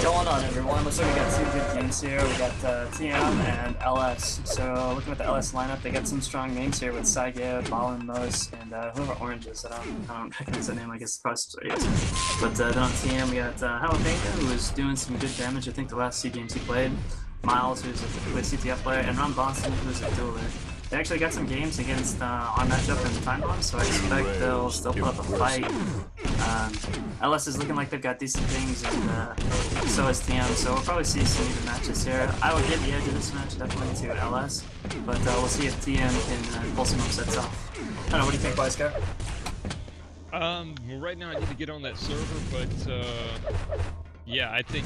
Going on, everyone? Looks like we got two good games here. We got TM and LS. So looking at the LS lineup, they got some strong names here with Saiga, Ballin, Mos, and whoever Orange is. I don't recognize that name. I guess it's probably yes. But then on TM, we got Jalapeno, who was doing some good damage. I think the last two games he played. Miles, who's a typically CTF player, and Ron Boston, who's a dueler. They actually got some games against our matchup in Time Bomb, so I expect they'll still put up a fight. LS is looking like they've got decent things, and so is TM, so we'll probably see some even matches here. I would give the edge of this match definitely to LS, but we'll see if TM can pull some upsets off. I don't know, what do you think, Wise Guy? Well, right now I need to get on that server, but yeah, I think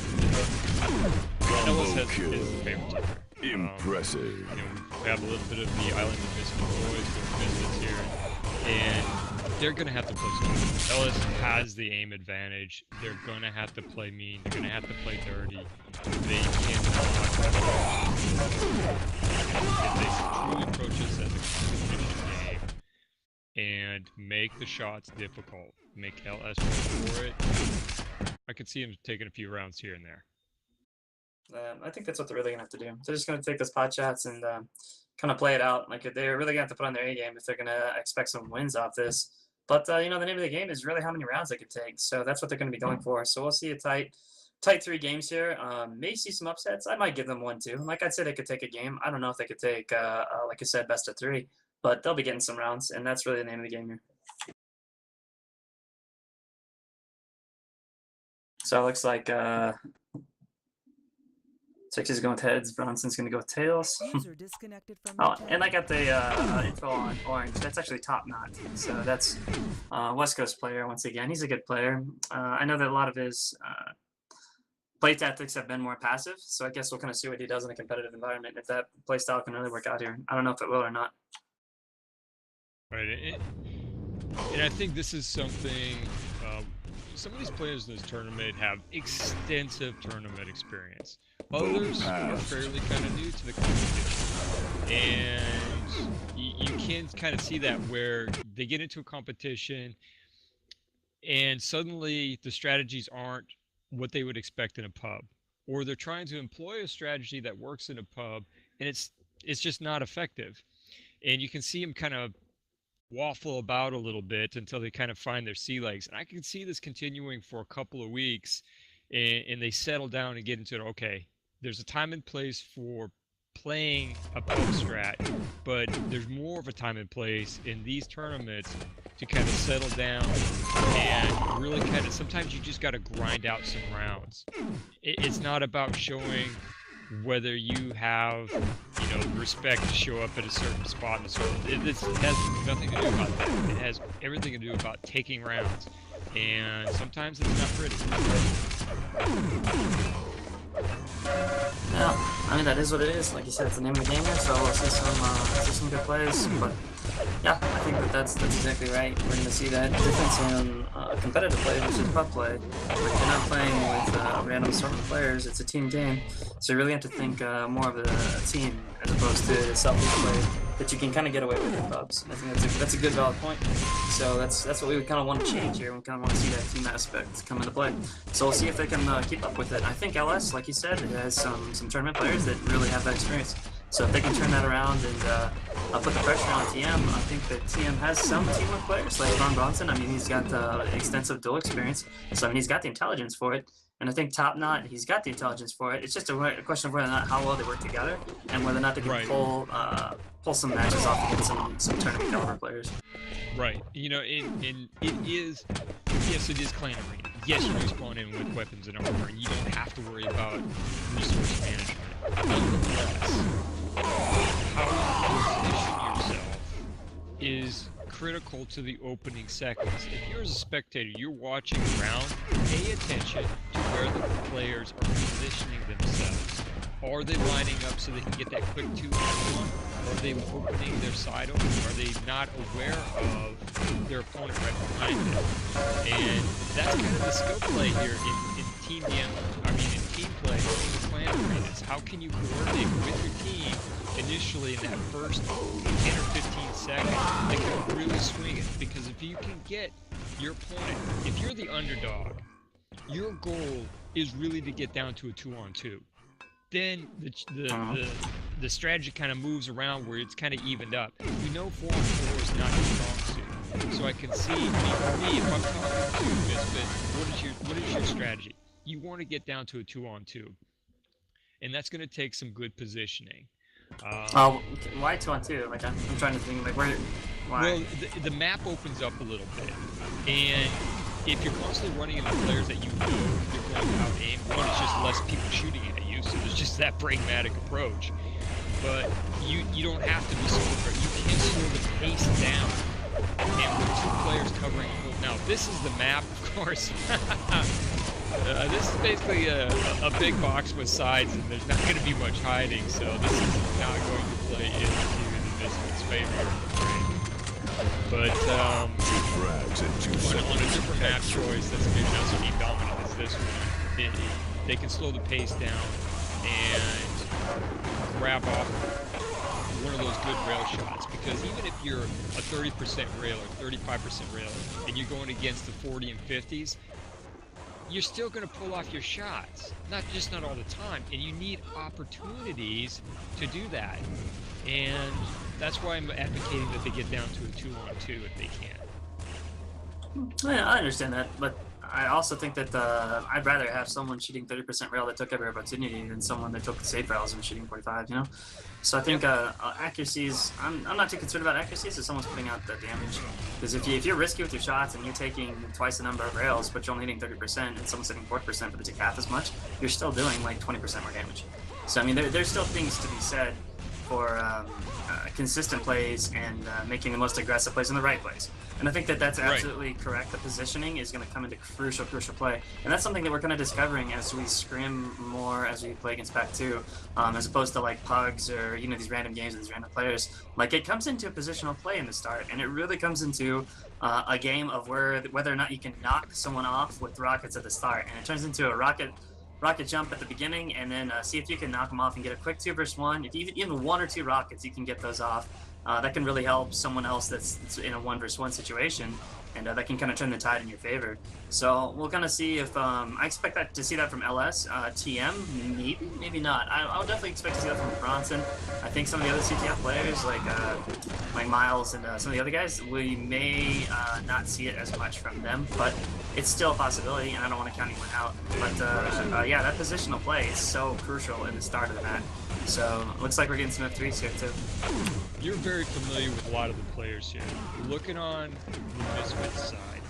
LS has is the favorite team. Impressive. You know, we have a little bit of the Island of Mystical Boys with Misfits here, and they're going to have to play slow. LS has the aim advantage. They're going to have to play mean. They're going to have to play dirty. They cannot if they truly approach this as a competition game and make the shots difficult, make LS work for it, I could see him taking a few rounds here and there. I think that's what they're really going to have to do. They're just going to take those pot shots and kind of play it out. Like, they're really going to have to put on their A game if they're going to expect some wins off this. But, you know, the name of the game is really how many rounds they could take. So that's what they're going to be going for. So we'll see a tight 3 games here. May see some upsets. I might give them 1, 2. Like I'd say they could take a game. I don't know if they could take, like I said, best of 3. But they'll be getting some rounds. And that's really the name of the game here. So it looks like... Sixty's going with heads, Bronson's going to go with tails. Oh, and I got the info on Orange. That's actually Top Knot. So that's West Coast player once again. He's a good player. I know that a lot of his play tactics have been more passive, so I guess we'll kind of see what he does in a competitive environment, if that play style can really work out here. I don't know if it will or not. Right, and I think this is something... some of these players in this tournament have extensive tournament experience. Others are fairly kind of new to the competition. And you can kind of see that where they get into a competition and suddenly the strategies aren't what they would expect in a pub. Or they're trying to employ a strategy that works in a pub and it's just not effective. And you can see them kind of waffle about a little bit until they kind of find their sea legs. And I can see this continuing for a couple of weeks and they settle down and get into it. Okay, there's a time and place for playing a pub strat, but there's more of a time and place in these tournaments to kind of settle down and really kind of, sometimes you just got to grind out some rounds. It's not about showing whether you have, you know, respect to show up at a certain spot and it has nothing to do about that. It has everything to do about taking rounds, and sometimes it's not pretty. Yeah, I mean, that is what it is. Like you said, it's the name of the game here, so we'll see some good plays. But yeah, I think that's exactly right. We're going to see that difference in competitive play versus pub play. Like, you're not playing with random assortment of players. It's a team game, so you really have to think more of a team as opposed to selfish play that you can kind of get away with in pubs. I think that's a good valid point. So that's what we would kind of want to change here. We kind of want to see that team aspect come into play. So we'll see if they can keep up with it. I think LS, like you said, it has some tournament players that really have that experience. So if they can turn that around and put the pressure on TM, I think that TM has some teamwork players like Ron Bronson. I mean, he's got extensive duel experience, so I mean, he's got the intelligence for it. And I think Top Knot, he's got the intelligence for it. It's just a question of whether or not how well they work together and whether or not they can pull some matches off against some tournament caliber players. Right. You know, it is, yes, it is clan arena. Yes, you do spawn in with weapons and armor, and you don't have to worry about resource management. Nonetheless, how you position yourself is critical to the opening seconds. If you're as a spectator, you're watching around, pay attention to where the players are positioning themselves. Are they lining up so they can get that quick 2-on-1? Are they opening their side open? Are they not aware of their opponent right behind them? And that's kind of the skill play here in team game. I mean, in team play, in clan arenas. How can you coordinate with your team initially in that first 10 or 15 seconds that can really swing it? Because if you can get your opponent, if you're the underdog, your goal is really to get down to a 2-on-2. Then the strategy kind of moves around where it's kind of evened up. We know 4-on-4 is not your strong suit, so I can see, for me, if I'm talking to Misfit, what is your strategy? You want to get down to a 2-on-2, and that's going to take some good positioning. Why 2-on-2? Like I'm trying to think like where. Why? Well, the map opens up a little bit, and if you're constantly running into players that you know you're going to out aim, one, it's just less people shooting at you, so there's just that pragmatic approach. But you don't have to be super. You can slow the pace down, and with 2 players covering a whole. Now this is the map, of course. This is basically a big box with sides, and there's not going to be much hiding, so this is not going to play into the Misfits' favor, I'm afraid. But on a different map choice that's maybe not so dominant as this one, they can slow the pace down and grab off one of those good rail shots. Because even if you're a 30% railer, 35% railer, and you're going against the 40 and 50s, you're still going to pull off your shots. Not all the time. And you need opportunities to do that. And that's why I'm advocating that they get down to a 2-on-2 if they can. Yeah, I understand that, but I also think that I'd rather have someone shooting 30% rail that took every opportunity than someone that took safe rails and shooting 45, you know? So I think accuracies, I'm not too concerned about accuracies if someone's putting out the damage. Because if you're risky with your shots and you're taking twice the number of rails, but you're only hitting 30% and someone's hitting 40% but they take half as much, you're still doing like 20% more damage. So I mean, there's still things to be said for consistent plays and making the most aggressive plays in the right plays. And I think that that's absolutely correct. The positioning is going to come into crucial play. And that's something that we're kind of discovering as we scrim more as we play against Pack 2, as opposed to like pugs or, you know, these random games with these random players. Like it comes into a positional play in the start, and it really comes into a game of whether or not you can knock someone off with rockets at the start. And it turns into a rocket jump at the beginning, and then see if you can knock them off and get a quick 2-versus-1. If even 1 or 2 rockets, you can get those off. That can really help someone else that's in a 1-versus-1 situation, and that can kind of turn the tide in your favor. So we'll kind of see if I expect to see that from LS. TM, maybe not. I'll definitely expect to see that from Bronson. I think some of the other CTF players, like Miles and some of the other guys, we may not see it as much from them, but it's still a possibility, and I don't want to count anyone out. But yeah, that positional play is so crucial in the start of the match. So looks like we're getting some F3s here too. You're very familiar with a lot of the players here. Looking on the Misfits side,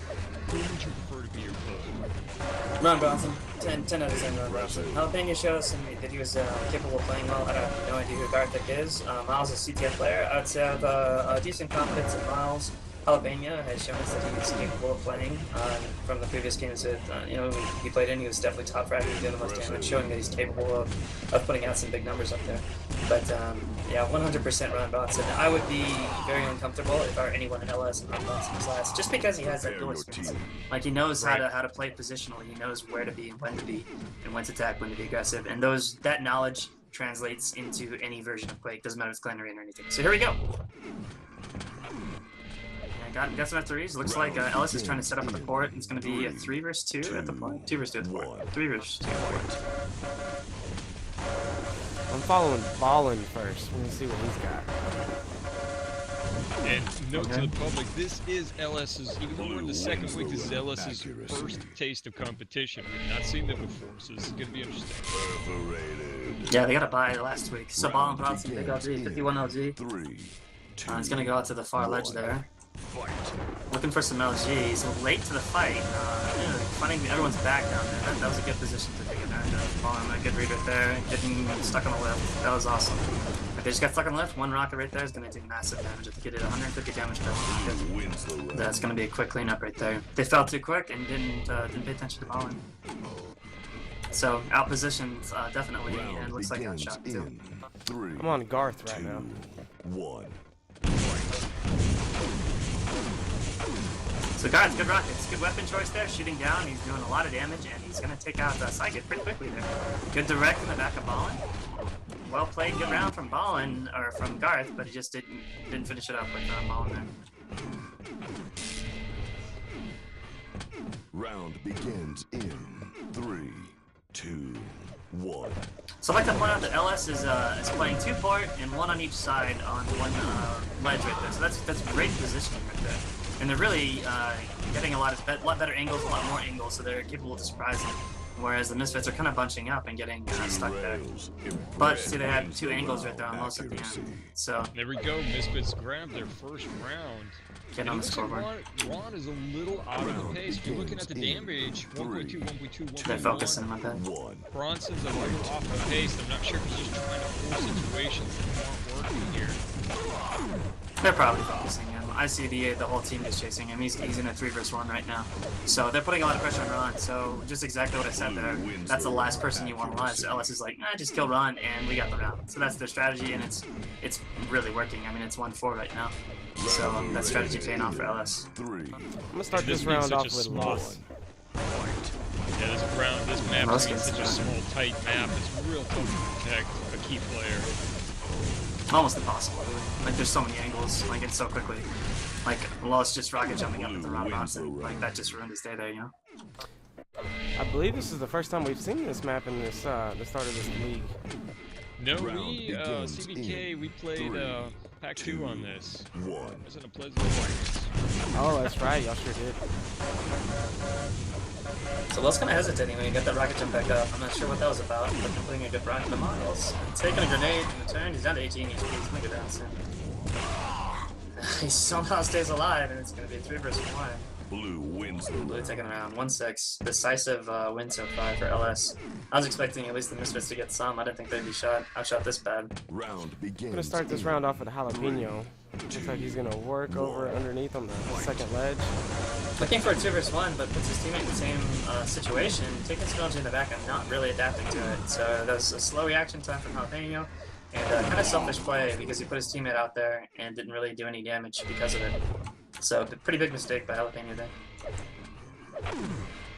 who would you prefer to be your closer? Ron Bronson, 10 out of 10 Ron Bronson. Jalapeno shows that he was capable of playing well. I have no idea who Garthik is. Miles is a CTF player. I'd say I have a decent confidence in Miles. Jalapeno has shown us that he's capable of playing. From the previous games that he played in, he was definitely top frag, doing the most damage, showing that he's capable of putting out some big numbers up there. But yeah, 100% Ron Bronson. I would be very uncomfortable if I were anyone in LS and Ron Bronson was last, just because he has that dual experience. Like he knows how to play positionally. He knows where to be and when to be, and when to attack, when to be aggressive, and that knowledge translates into any version of Quake. Doesn't matter if it's Clan Arena or anything. So here we go. Got some F3s. Looks like Ellis is trying to set up at the port. It's going to be a 3-versus-2 at the port. 2-versus-2 at the port. 3-versus-2 at the port. I'm following Ballin first. Let me see what he's got. And note to the public, this is LS's, even though we're in the second week, this is LS's first taste of competition. We've not seen them before, so this is going to be interesting. Yeah, they got a bye last week. So Ballin put out some big LG, 51 LG. He's going to go out to the far ledge there. Looking for some LGs. Late to the fight. Finding everyone's back down there. That was a good position to take advantage of. Ballin, a good read right there. Getting stuck on the left. That was awesome. If they just got stuck on the left, one rocket right there is going to do massive damage. I think it did 150 damage per. That's going to be a quick cleanup right there. They fell too quick and didn't pay attention to Ballin. So out positioned definitely, and looks like got shot too. I'm on Garth right now. 1. So guys, good rockets, good weapon choice there, shooting down, he's doing a lot of damage, and he's going to take out Psychic pretty quickly there. Good direct in the back of Ballin. Well played, good round from Ballin, or from Garth, but he just didn't finish it up with Ballin there. Round begins in 3, 2, 1. So I'd like to point out that LS is playing 2 port and 1 on each side on 1 ledge right there. So that's great positioning right there. And they're really getting a lot better angles, a lot more angles, so they're capable of surprising. Whereas the Misfits are kind of bunching up and getting stuck there. But see, they had 2 angles right there on most at the end. So there we go. Misfits grab their first round. Get on the scoreboard. Ron is a little out of the pace. If you're looking at the damage, 1.2, 1.2, 1.1. Try focusing my bad. Bronson's a little off the pace. I'm not sure if he's just trying to force situations that aren't working here. They're probably focusing him. I see the whole team is chasing him. He's in a 3 versus 1 right now. So they're putting a lot of pressure on Ron. So just exactly what I said there. That's the last person you want to line. So LS is like, nah, just kill Ron and we got the round. So that's their strategy and it's really working. I mean, it's 1-4 right now. So that strategy paying off for LS. I'm gonna start this round off with loss. Yeah, this map is such a small, tight map. It's real tough to protect a key player. Almost impossible. Like there's so many angles. Like it's so quickly. Like Lost just rocket jumping up into Ron Bronson. Like that just ruined his day there, you know. I believe this is the first time we've seen this map in this the start of this league. No, CBK, we played Pack 2 on this. Wasn't a pleasant experience. Oh, that's right, y'all sure did. So Lost kind of hesitating when he got that rocket jump back up. I'm not sure what that was about, but they're putting a good rocket in the models. Taking a grenade in the turn, he's down to 18 HP. He's gonna go down soon. He somehow stays alive, and it's gonna be a 3 versus 1. Blue wins the Blue taking around 1-6. Decisive win so far for LS. I was expecting at least the Misfits to get some. I didn't think they'd be outshot this bad. Round begins. I'm gonna start this round off with a jalapeno. Looks like he's gonna work over underneath on the second ledge. Looking for a 2 versus 1, but puts his teammate in the same situation. Taking Stonji in the back and not really adapting to it. So that was a slow reaction time from Jalapeno. And kind of selfish play because he put his teammate out there and didn't really do any damage because of it. So pretty big mistake by Jalapeno there.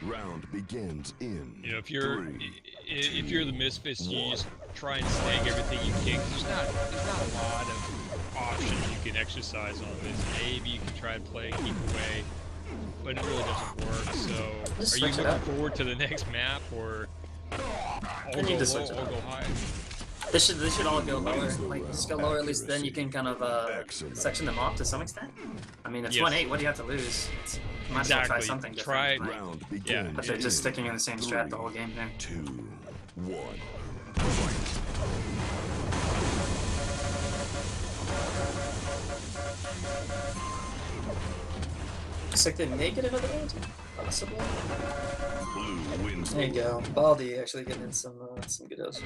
Round begins in. You know, if you're the Misfits, you just try and snag everything you can. 'Cause there's not a lot of options you can exercise on this. Maybe you can try and play and keep away, but it really doesn't work. So, are you looking forward to the next map, or all go low, all go high? They should all go lower. Like, just go lower, at least then you can kind of section them off to some extent. I mean, it's 1-8, what do you have to lose? You might as well try something different. Yeah, but they're just sticking in the same strat the whole game here. 2, 1. Looks like they're negative of the world, possibly. Blue wins. There you go. Baldy actually getting in some good doses.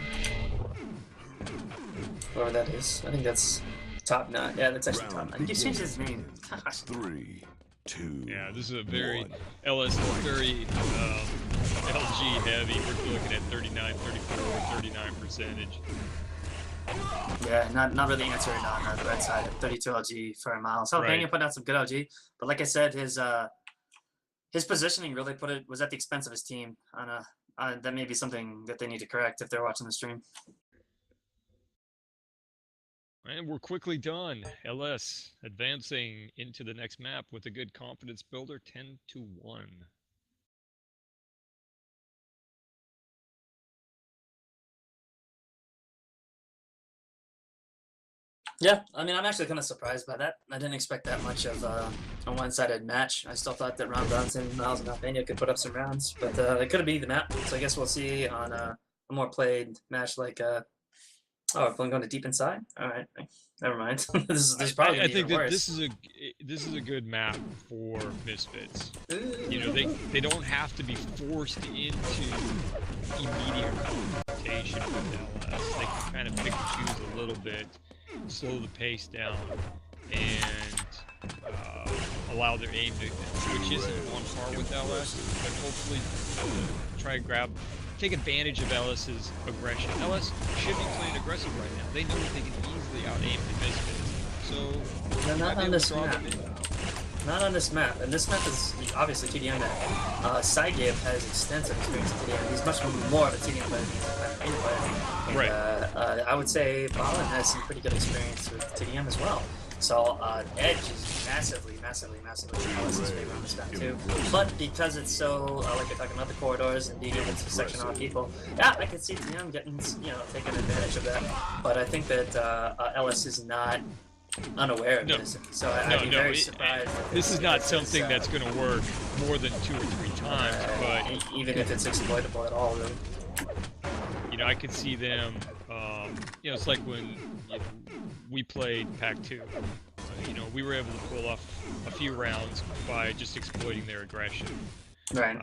Whoever that is. I think that's Top Nut. Yeah, that's actually Top Nut. He changed his name. Gosh. 3, 2. Yeah, this is a very LS is very LG heavy. We're looking at 39, 34, 39 percentage. Yeah, not really answering on the red side. 32 LG for a mile. So Daniel put out some good LG, but like I said, his positioning really was at the expense of his team. That may be something that they need to correct if they're watching the stream. And we're quickly done. LS advancing into the next map with a good confidence builder, 10-1. Yeah, I mean, I'm actually kind of surprised by that. I didn't expect that much of a one-sided match. I still thought that Ron Bronson, Miles, and Albania could put up some rounds, but it could be the map. So I guess we'll see on a more played match like oh, we're going to deep inside. All right, never mind. this is probably. I think that this is a good map for Misfits. You know, they don't have to be forced into immediate confrontation with LS. They can kind of pick and choose a little bit, slow the pace down, and allow their aim to, which isn't on par with LS, but hopefully try to take advantage of LS's aggression. LS should be playing aggressive right now. They know that they can easily out-aim the Misfits. So they're not on this map. Not on this map. And this map is obviously TDM map. Sidegame has extensive experience with TDM. He's much more of a TDM player than he's a player. And, I would say Balin has some pretty good experience with TDM as well. So Edge is massively LS's favor on this map too. But because it's so like you're talking about the corridors and being able to section off people, yeah, I could see TM getting taking advantage of that. But I think that LS is not unaware of this, so I'd be very surprised. This is not something that's going to work more than 2 or 3 times, but even if it's exploitable at all, really. I could see them. It's like when we played Pack 2. We were able to pull off a few rounds by just exploiting their aggression. Right.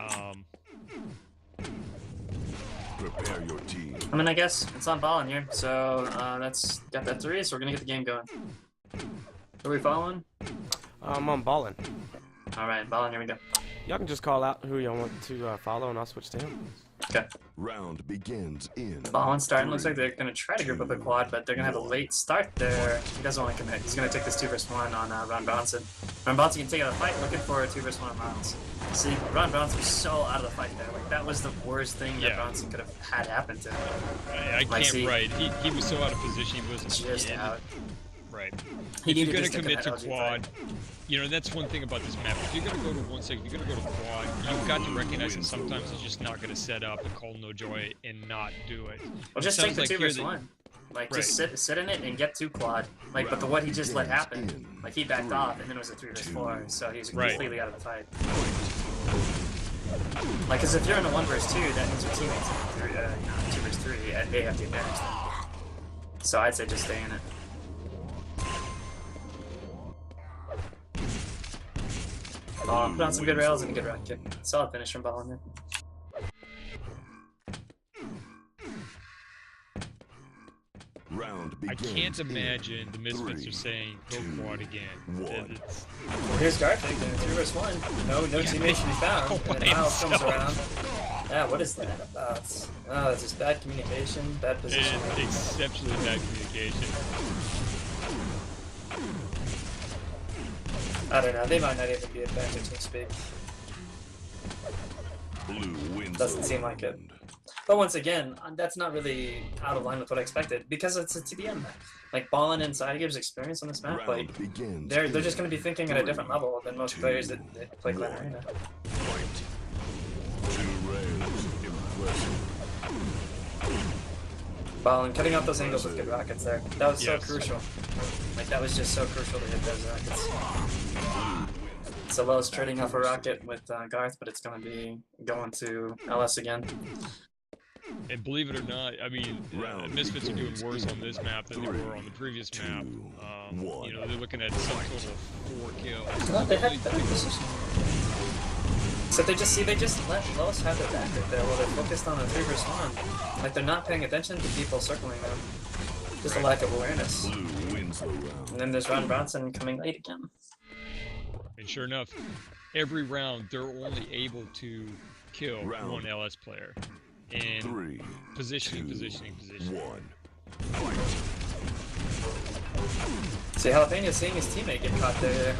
Prepare your team. I mean, I guess it's on ball in here, so that's got that 3, so we're gonna get the game going. Are we following? I'm balling. Alright, balling, here we go. Y'all can just call out who y'all want to follow, and I'll switch to him. Okay. Round begins in. Ballin starting. Looks like they're gonna try to group up a quad, but they're gonna have a late start there. He doesn't want to commit. He's gonna take this 2 vs 1 on Ron Bronson. Ron Bronson can take out a fight, looking for a 2 vs 1 on Rounds. See, Ron Bronson was so out of the fight there. Like, that was the worst thing that Bronson could have had happen to him. I can't. Right. He was so out of position. He wasn't just out. Right. If you're going to commit to quad, that's one thing about this map. If you're going to go to one second, if you're going to go to quad, you've got to recognize that sometimes it's just not going to set up and call no joy and not do it. Well, just take the 2 vs 1. Like, just sit in it and get 2 quad. Like, but what he just let happen, like, he backed off and then it was a 3 vs 4, so he's completely out of the fight. Like, because if you're in a 1 vs 2, that means your teammates in 2 vs 3, and they have the advantage then. So I'd say just stay in it. Put on some good rails and a good rock kick. Solid finish from Ballin there. Round I begins. can't imagine the Misfits are saying go quad again. Here's Garfic in 3 vs 1. No teammates to be found. And then Miles comes around. Yeah, what is that about? Oh, it's just bad communication, bad position. Exceptionally bad communication. I don't know, they might not even be advancing TeamSpeak. Blue wins. Doesn't seem like it. But once again, that's not really out of line with what I expected, because it's a TDM map. Like, Ballin and Sidegive's experience on this map, like, they're just going to be thinking at a different level than most players that play Glen Arena. Ballin cutting out those angles with good rockets there. That was so crucial. Like, that was just so crucial to hit those rockets. Solo's trading off a rocket with Garth, but it's going to be going to LS again. And believe it or not, I mean, Misfits are doing worse on this map than they were on the previous map. They're looking at some total of 4 kills. Well, they have better position. So they just let Lois have their back right there while they're focused on a 3 vs 1. Like, they're not paying attention to people circling them. Just a lack of awareness. And then there's Ron Bronson coming late again. And sure enough, every round they're only able to kill one LS player. And positioning. See, Jalapeno seeing his teammate get caught there.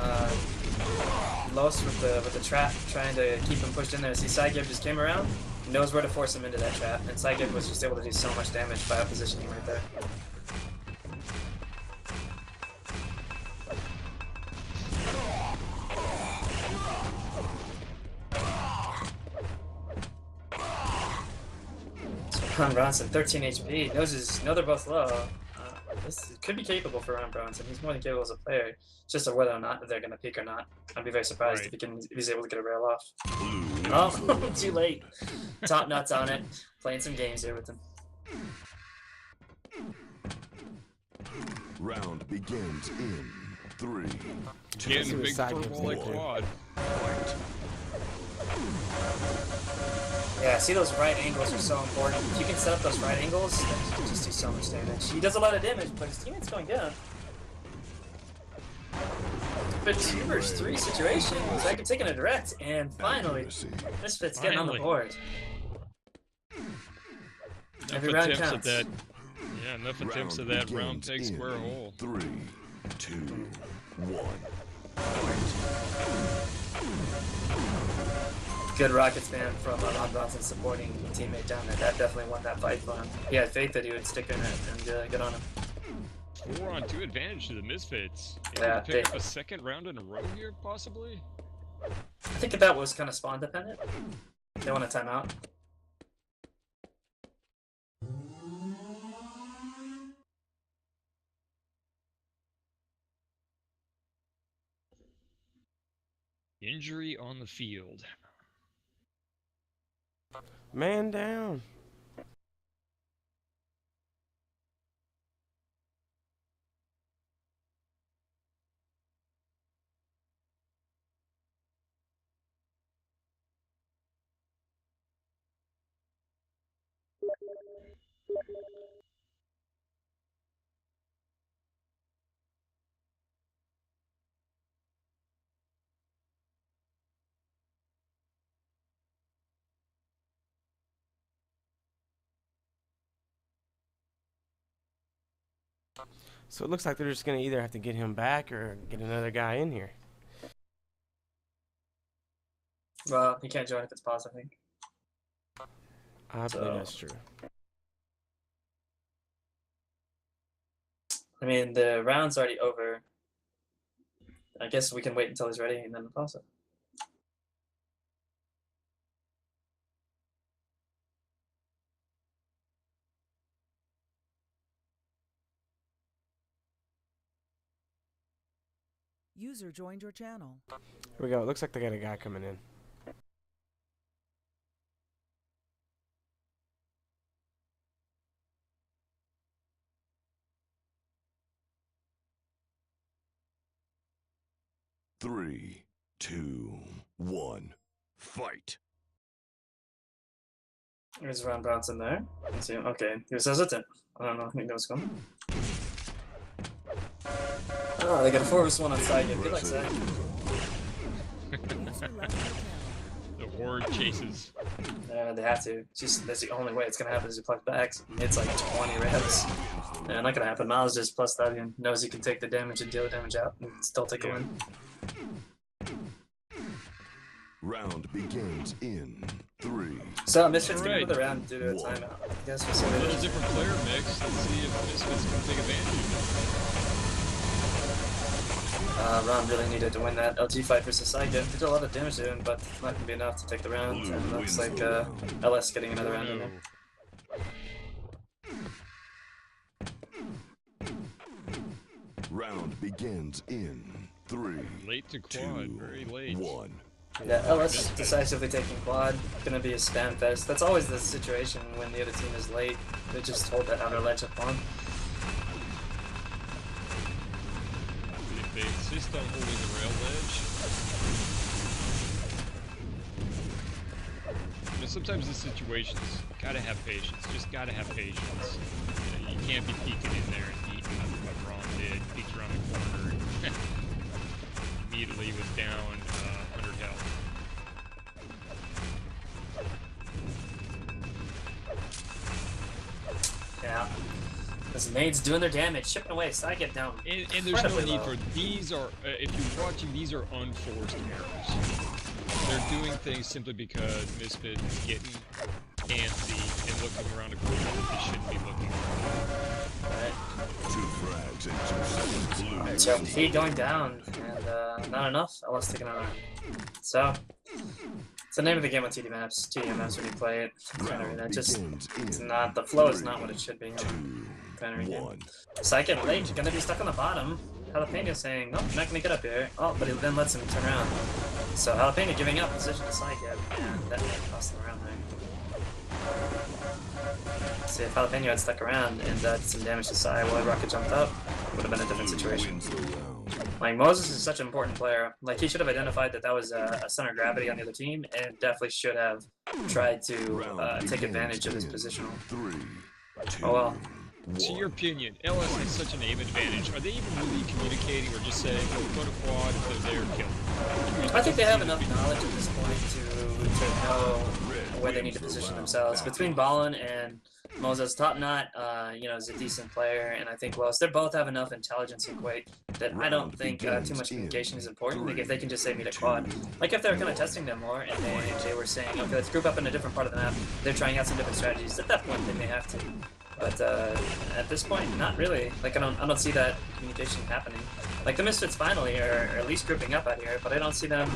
Los with the trap, trying to keep him pushed in there. See, Sidegive just came around, knows where to force him into that trap, and Sidegive was just able to do so much damage by positioning right there. Ron Bronson, 13 HP. Know they're both low. This could be capable for Ron Bronson. He's more than capable as a player. It's just whether or not they're going to peak or not. I'd be very surprised if he's able to get a rail off. Oh, too late. Top nuts on it. Playing some games here with him. Round begins in 3, 2, Getting a big purple like quad. Yeah, see, those right angles are so important. If you can set up those right angles, then you can just do so much damage. He does a lot of damage, but his teammate's going down. But 2 vs 3 situation, Zach taking a direct, and finally, Misfits getting on the board. Every round counts. Enough attempts at that round take square hole. 3, 2, 1. Good rocket spam from Ron Bronson supporting a teammate down there. That definitely won that fight for him. He had faith that he would stick in it and get on him. 4-on-2 advantage to the Misfits. Able Yeah, to pick up a second round in a row here, possibly? I think that was kind of spawn dependent. They want a timeout. Injury on the field. Man down. So it looks like they're just going to either have to get him back or get another guy in here. Well, he can't join if it's pause, I think. I believe that's true. I mean, the round's already over. I guess we can wait until he's ready and then pause it. User joined your channel. Here we go. It looks like they got a guy coming in. Three, two, one, fight. There's Ron Bronson there. Let's see. Okay, he was hesitant. I don't know. I think that was coming. Oh, they got a 4-1 on side. Good luck, Zach. User left your channel. The horde chases. They have to. Just that's the only way it's gonna happen is he plugs backs. It's like 20 reps. Yeah, not gonna happen. Miles just plus that and knows he can take the damage and deal the damage out and still take a win. Round begins in 3. So Misfits can Alright. move the round due to a timeout. I guess we'll see A what it little is. different player mix. Let's see if Misfits can take advantage. Ron really needed to win that LG fight versus Saiga. Did a lot of damage to him, but not gonna be enough to take the round. Blue And looks wins like the round. LS getting another round in there. Round begins in 3, Late to quad, 2, very late. 1. Yeah, LS decisively taking quad. Gonna be a spam fest. That's always the situation when the other team is late. They just hold that outer ledge up on. If they insist on holding the rail ledge. You know, sometimes in situations, gotta have patience. Just gotta have patience. You know, you can't be peeking in there and eating what Ron did. Peeked around the corner and immediately was down 100 health. Yeah. As nades doing their damage, chipping away, side get down. And there's no incredibly need low. for these are if you're watching, these are unforced errors. They're doing things simply because Misfit is getting antsy and looking around a corner that they shouldn't be looking around. Right. 2 frags and 2 seconds. Blue So wins P the going down, and not enough. LS taking another round. So it's the name of the game on TD maps. TD maps when you play it. round That just begins it's in not the flow is 3, not what it should be. 2, Binary game. 1. Psychic late, gonna be stuck on the bottom. Jalapeno saying, nope, not gonna get up here. Oh, but he then lets him turn around. So Jalapeno giving up position to Psychic, and that may cost him around there. See if Jalapeno had stuck around and did some damage to Sai while Rocket jumped up, would have been a different Blue situation. wins the round. Like, Moses is such an important player. Like, he should have identified that that was a center of gravity on the other team, and definitely should have tried to Round take begins advantage of his in positional. 3, 2, Oh well. To 1. your opinion, LS has such an aim advantage. Are they even really communicating or just saying, oh, go to quad, if they're there, kill them? I think they have enough knowledge at this point to know where they need to position themselves. Between Ballin and Moses, Top Knot, is a decent player, and I think Los, they both have enough intelligence and weight that I don't think too much communication is important. Like, if they can just say meet a quad, like if they're kind of testing them more and they were saying, okay, let's group up in a different part of the map, they're trying out some different strategies. At that point, they may have to. But at this point, not really. Like I don't see that communication happening. Like the Misfits finally are at least grouping up out here, but I don't see them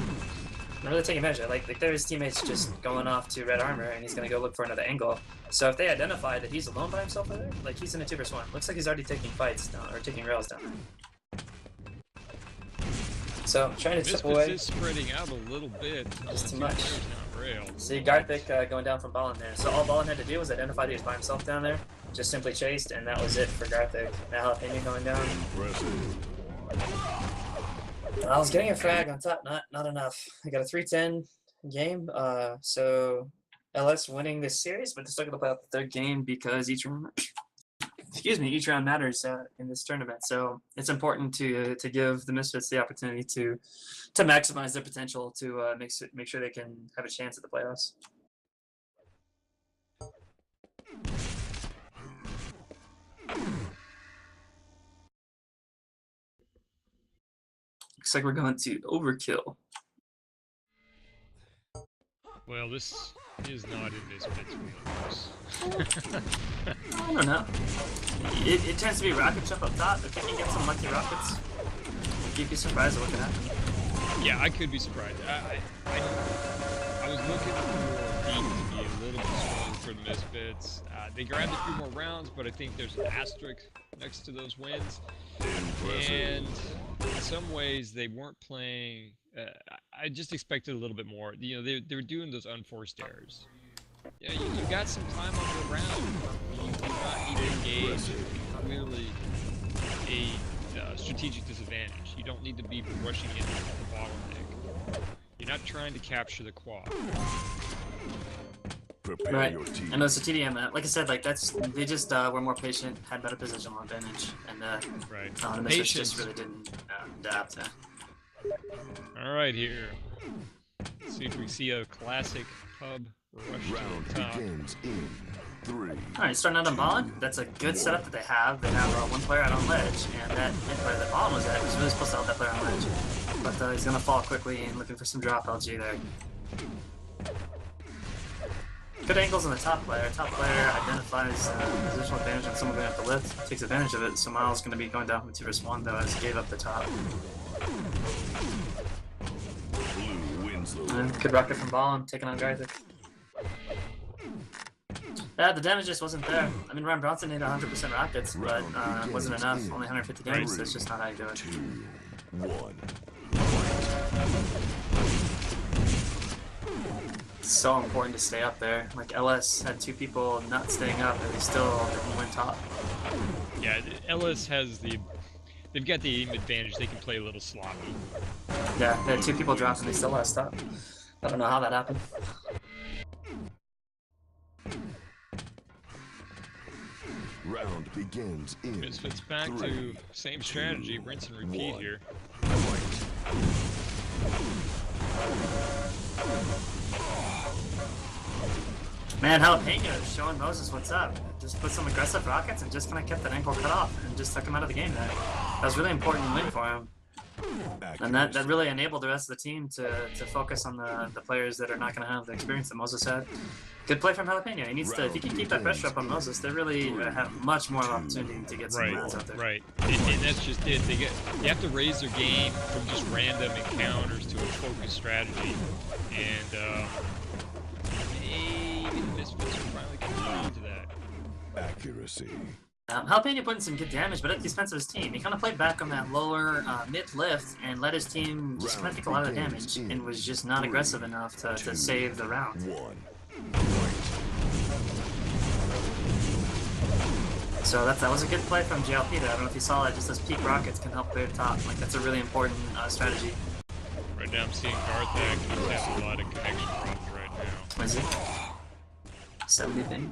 really taking advantage of it. Like there's teammates just going off to red armor and he's gonna go look for another angle. So if they identify that he's alone by himself over there, like he's in a 2v1. Looks like he's already taking fights down or taking rails down there. So I'm trying to step away. Misfits is spreading out a little bit. Just too much. Rail. See Garthik going down from Ballin there. So all Ballin had to do was identify that he was by himself down there. Just simply chased, and that was it for Garthik. Now Jalapeno going down. I was getting a frag on top, not enough. I got a 3-10 game. So LS winning this series, but they're still gonna play out the third game because each round matters in this tournament. So it's important to give the Misfits the opportunity to maximize their potential to make sure they can have a chance at the playoffs. Looks like we're going to overkill. Well, this is not in Misfits wheelhouse. I don't know. It tends to be rocket jump up top. If you can get some lucky rockets, you'd be surprised at what can happen. Yeah, I could be surprised. I was looking for Deep to be a little bit stronger for the Misfits. They grabbed a few more rounds, but I think there's an asterisk next to those wins. And in some ways, they weren't playing. I just expected a little bit more. You know, they were doing those unforced errors. Yeah, you got some time on the round. You do not need to engage clearly a strategic disadvantage. You don't need to be rushing into the bottleneck. You're not trying to capture the quad. Prepare Right. your team. And those TDM, like I said, like they just were more patient, had better positional advantage, and Right. the Misfits just really didn't adapt. All right, here. Let's see if we see a classic pub rush to Round the top. begins in 3. All right, starting out on Ballin. That's a good setup that they have. They have one player out on ledge, and that player that Ballin was at was really supposed to help that player on ledge. But he's gonna fall quickly and looking for some drop LG there. Good angles on the top player. Top player identifies positional advantage on someone going up the lift, takes advantage of it. So Miles going to be going down from 2v1 though, as he gave up the top. Blue wins the And good rocket from Ballin, taking on Garthik. Yeah, the damage just wasn't there. I mean, Ryan Bronson needed 100% rockets, but it wasn't enough. Only 150 damage, so it's just not how you do it. 2, 1. It's so important to stay up there. Like, LS had 2 people not staying up, and they still didn't win top. Yeah, Ellis has they've got the aim advantage. They can play a little sloppy. Yeah, they had 2 people drop, and they still lost top. I don't know how that happened. Round begins in Misfits back to same strategy, rinse and repeat 1. here. Man, Jalapeno is showing Moses what's up. Just put some aggressive rockets and just kind of kept that ankle cut off and just took him out of the game there. That was a really important win for him. And that really enabled the rest of the team to focus on the players that are not going to have the experience that Moses had. Good play from Jalapeno. He needs to, if he can keep that pressure up on Moses, they really have much more opportunity to get some rounds out there. Right, and that's just it. They have to raise their game from just random encounters to a focused strategy, and maybe the Misfits will finally come to that. accuracy. Jalapeno put in some good damage, but at the expense of his team. He kind of played back on that lower mid lift and let his team just kind of take a lot of the damage and was just not aggressive enough to save the round. 1. So that was a good play from JLP there. I don't know if you saw that. Just those peak rockets can help clear the top. Like that's a really important strategy. Right now I'm seeing Garthak. He's having a lot of connection problems right now. What is it? 70 thing.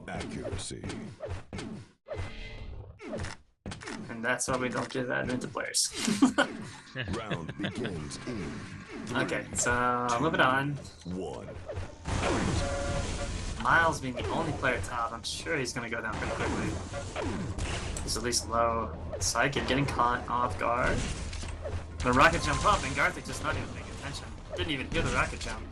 Accuracy. And that's why we don't give that into players. Round begins in 3, Okay, so moving on. 1. Miles being the only player top, I'm sure he's going to go down pretty quickly. He's at least low. Psychic getting caught off guard. The rocket jump up, and Garthik just not even paying attention. Didn't even hear the rocket jump.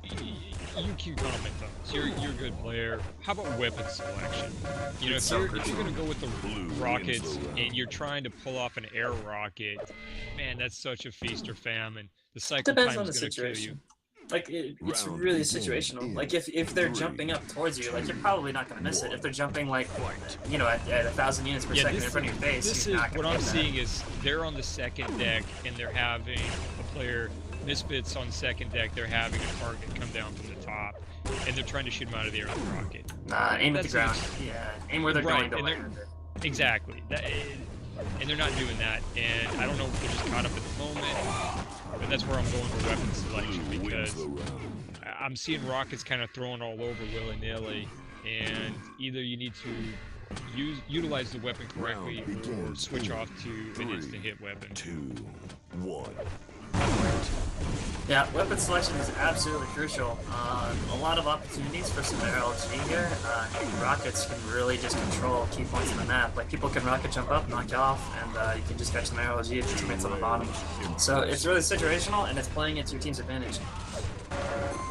You can comment on this. You're a good player. How about weapon selection? You know, It's if you're gonna go with the rockets and you're trying to pull off an air rocket, man, that's such a feast or famine. The cycle Depends time on the is gonna kill you. situation. Like, it's Round really begins situational. in Like, if they're 3, jumping up towards you, like, you're probably not going to miss it. If they're jumping, like, fight. you know, at 1,000 units per second in front of your face, this you're is not going what to I'm hit that. seeing is they're on the second deck and they're having a player misfits on the second deck. They're having a target come down from the top, and they're trying to shoot them out of the air with a rocket. Nah, aim at the That's ground. Yeah, aim where they're Right, going to and land. Exactly. And they're not doing that. And I don't know if they're just caught up at the moment, but that's where I'm going for weapon selection Wins because the round. I'm seeing rockets kind of thrown all over willy-nilly, and either you need to utilize the weapon correctly Round or begins switch in off to an 3, instant-hit weapon. 2, 1. Yeah, weapon selection is absolutely crucial. A lot of opportunities for some RLG here. Rockets can really just control key points on the map. Like, people can rocket jump up, knock you off, and you can just catch some RLG if your teammates on the bottom. So it's really situational, and it's playing into your team's advantage.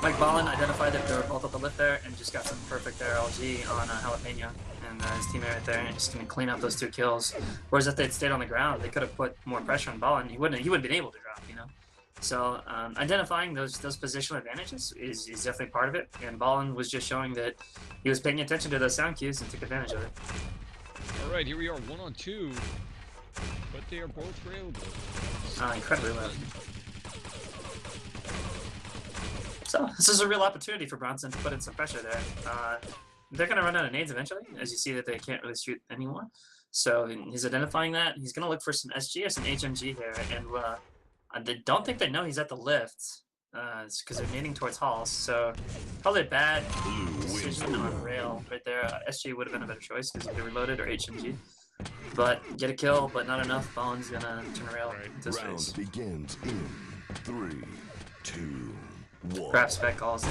Mike Ballin identified that they were both up the lift there and just got some perfect RLG on Jalapeno and his teammate right there, and just gonna clean up those 2 kills. Whereas if they'd stayed on the ground, they could have put more pressure on Ballin. He wouldn't have been able to drop, you know. So identifying those positional advantages is definitely part of it, and Ballin was just showing that he was paying attention to those sound cues and took advantage of it. All right, here we are, 1-on-2, but they are both railable. Incredibly low. So this is a real opportunity for Bronson to put in some pressure there. They're going to run out of nades eventually, as you see that they can't really shoot anymore. So he's identifying that. He's going to look for some SG or some HMG here, and I don't think they know he's at the lift, because they're nading towards halls. So probably a bad decision on rail right there. SG would have been a better choice because if they reloaded, or HMG. But get a kill, but not enough. Ballin's going to turn rail into his Round face. begins in 3, 2, 1. Perhaps spec calls.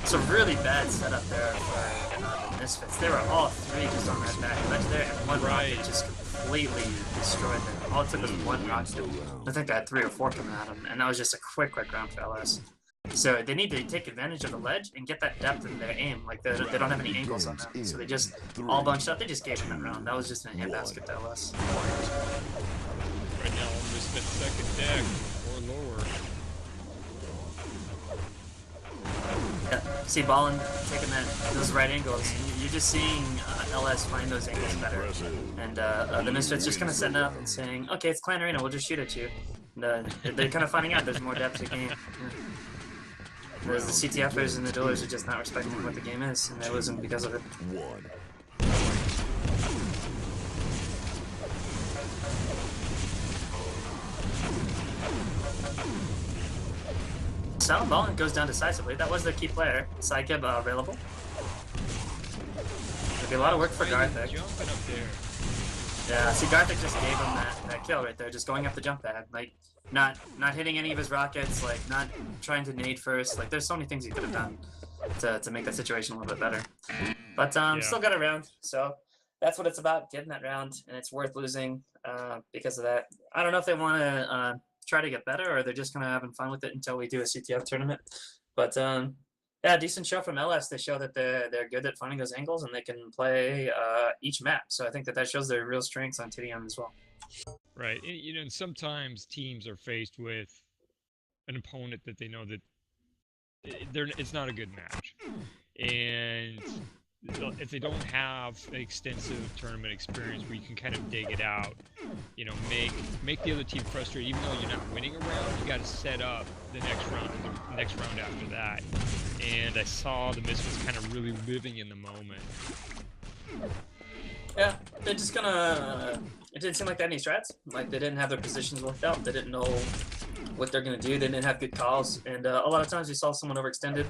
It's a really bad setup there for the Misfits. They were all 3 just on that back ledge there, and one rocket just completely destroyed them. All it took was one rocket. I think they had 3 or 4 coming at them, and that was just a quick round for LS. So they need to take advantage of the ledge and get that depth in their aim. Like, they don't have any angles on them, so they just all bunched up. They just gave them that round. That was just a handbasket to LS. Right now, Misfit second deck or lower. Yeah, see Ballin taking those right angles. You're just seeing LS find those angles better. And the Misfits just kind of setting up and saying, okay, it's Clan Arena, we'll just shoot at you. And, they're kind of finding out there's more depth to the game. Whereas the CTFers and the duelers are just not respecting what the game is, and they're losing because of it. 1. So Ballin goes down decisively. That was their key player. Sidekib available. It'd be a lot of work for Garthik. Jumping up there. Yeah, see Garthik just gave him that kill right there, just going up the jump pad. Like, not hitting any of his rockets, like, not trying to nade first. Like, there's so many things he could have done to make that situation a little bit better. But still got a round, so that's what it's about, getting that round, and it's worth losing because of that. I don't know if they want to try to get better, or they're just kind of having fun with it until we do a CTF tournament. But yeah, decent show from LS. They show that they're good at finding those angles, and they can play each map. So I think that shows their real strengths on TDM as well. Right. You know, and sometimes teams are faced with an opponent that they know that it's not a good match, and if they don't have extensive tournament experience where you can kind of dig it out, you know, make the other team frustrated. Even though you're not winning a round, you got to set up the next round after that. And I saw the Misfits kind of really living in the moment. Yeah, they're just gonna. It didn't seem like they had any strats. Like, they didn't have their positions worked out. They didn't know what they're gonna do. They didn't have good calls, and a lot of times we saw someone overextended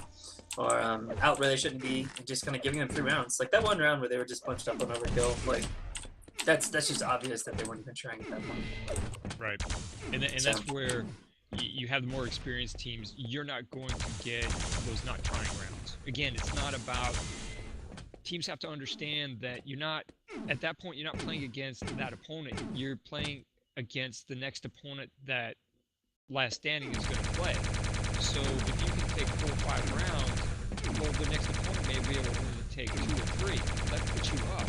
or out where they shouldn't be, just kind of giving them 3 rounds. Like that one round where they were just punched up on overkill. Like, that's just obvious that they weren't even trying at that point. Right, and that's where you have the more experienced teams. You're not going to get those not trying rounds. Again, it's not about. Teams have to understand that you're not, at that point, you're not playing against that opponent. You're playing against the next opponent that Last Standing is going to play. So if you can take 4 or 5 rounds, well, the next opponent may be able to only take 2 or 3. That puts you up.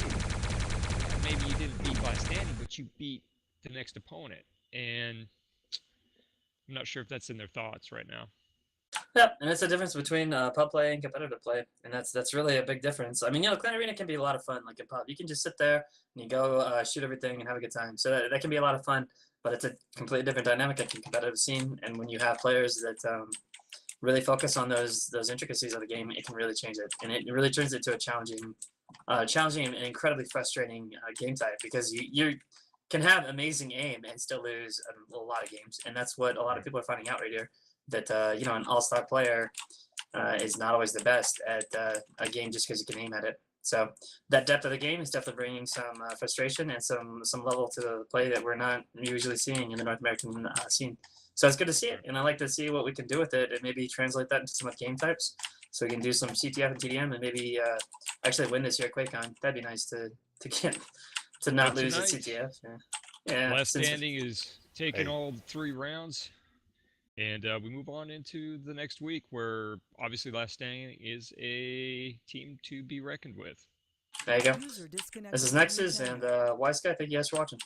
Maybe you didn't beat Last Standing, but you beat the next opponent. And I'm not sure if that's in their thoughts right now. Yeah, and it's a difference between pub play and competitive play, and that's really a big difference. I mean, Clan Arena can be a lot of fun, like in pub. You can just sit there and you go shoot everything and have a good time. So that can be a lot of fun, but it's a completely different dynamic in the competitive scene. And when you have players that really focus on those intricacies of the game, it can really change it, and it really turns it to a challenging and incredibly frustrating game type, because you can have amazing aim and still lose a lot of games, and that's what a lot of people are finding out right here. That an all-star player is not always the best at a game just because you can aim at it. So that depth of the game is definitely bringing some frustration and some level to the play that we're not usually seeing in the North American scene. So it's good to see it, and I like to see what we can do with it, and maybe translate that into some game types, so we can do some CTF and TDM, and maybe actually win this year at QuakeCon. That'd be nice to get to not lose at CTF. Yeah. Last Standing is taking all 3 rounds. And we move on into the next week, where obviously Last Standing is a team to be reckoned with. There you go. This is Nexus and Wise Guy. Thank you guys for watching.